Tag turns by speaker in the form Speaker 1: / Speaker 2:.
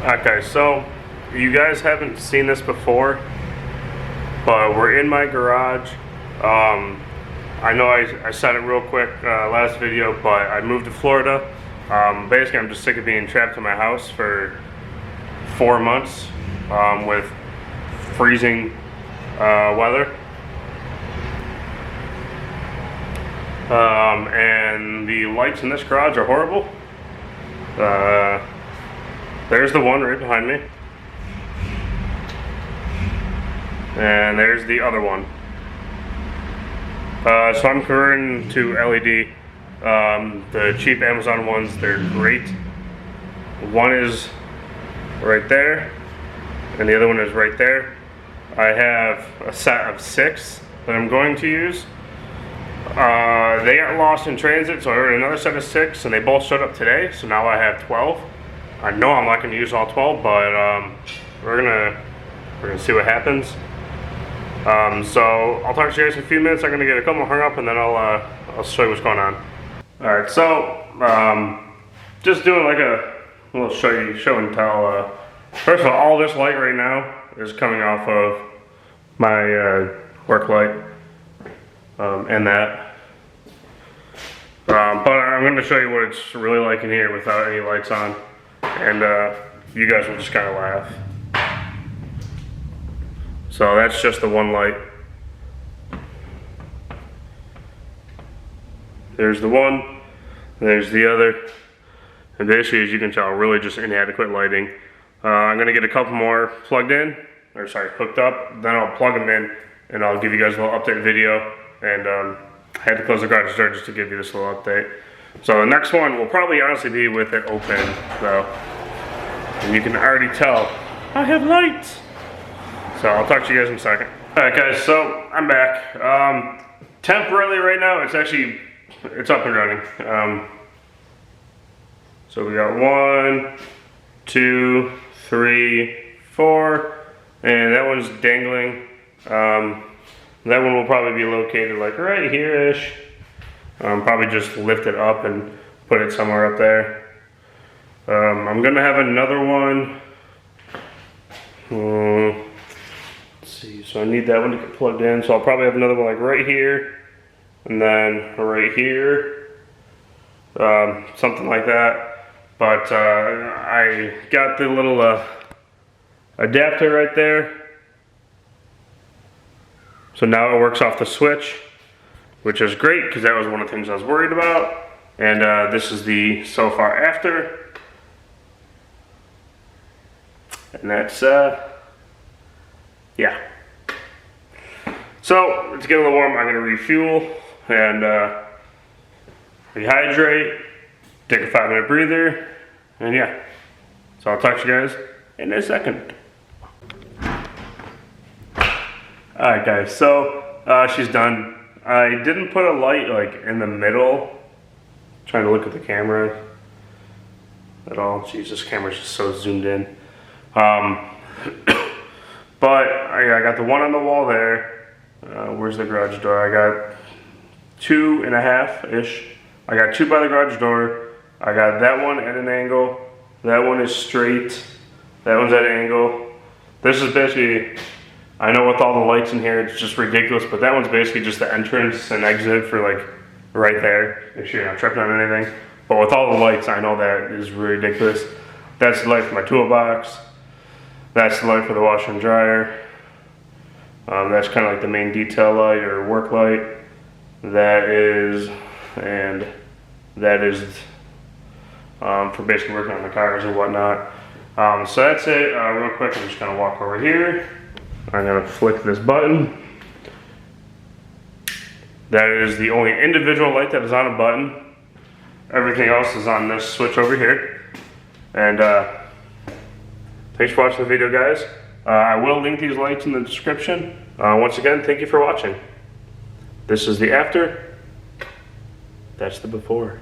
Speaker 1: Okay, so you guys haven't seen this before, but we're in my garage. I know I said it real quick last video, but I moved to Florida. Basically, I'm just sick of being trapped in my house for 4 months with freezing weather. And the lights in this garage are horrible. There's the one right behind me. And there's the other one. So I'm converting to LED. The cheap Amazon ones, they're great. One is right there, and the other one is right there. I have a set of 6 that I'm going to use. They got lost in transit, so I ordered another set of 6, and they both showed up today, so now I have 12. I know I'm not going to use all 12, but we're gonna see what happens. So I'll talk to you guys in a few minutes. I'm gonna get a couple hung up, and then I'll show you what's going on. All right, so just doing like a little show and tell. First of all this light right now is coming off of my work light, and that. But I'm going to show you what it's really like in here without any lights on, and you guys will just kind of laugh. So that's just the one light. There's the one, there's the other, and basically, as you can tell, really just inadequate lighting. I'm gonna get a couple more plugged in, or sorry, hooked up, then I'll plug them in, and I'll give you guys a little update video, and I had to close the garage door just to give you this little update. So the next one will probably honestly be with it open, though, and you can already tell, I have lights! So I'll talk to you guys in a second. Alright guys, so I'm back. Temporarily right now, it's up and running. So we got 1, 2, 3, 4, and that one's dangling. That one will probably be located like right here-ish. Probably just lift it up and put it somewhere up there. I'm gonna have another one. Let's see, so I need that one to get plugged in. So I'll probably have another one like right here, and then right here, something like that. But I got the little adapter right there. So now it works off the switch, which is great because that was one of the things I was worried about. And this is the so far after. And that's, yeah. So to get a little warm, I'm gonna refuel and rehydrate, take a 5-minute breather, and yeah. So I'll talk to you guys in a second. Alright guys, so she's done. I didn't put a light like in the middle, trying to look at the camera at all. Jeez, this camera's just so zoomed in. But I got the one on the wall there. Where's the garage door? I got 2.5-ish. I got 2 by the garage door. I got that one at an angle. That one is straight. That one's at an angle. This is basically, I know with all the lights in here, it's just ridiculous, but that one's basically just the entrance and exit for like right there. Make sure you're not tripping on anything. But with all the lights, I know that is ridiculous. That's the light for my toolbox. That's the light for the washer and dryer. That's kind of like the main detail light or work light. That is, and that is for basically working on the cars and whatnot. So that's it. Real quick, I'm just gonna walk over here. I'm gonna flick this button. That is the only individual light that is on a button. Everything else is on this switch over here. And thanks for watching the video, guys. I will link these lights in the description. Once again, thank you for watching. This is the after. That's the before.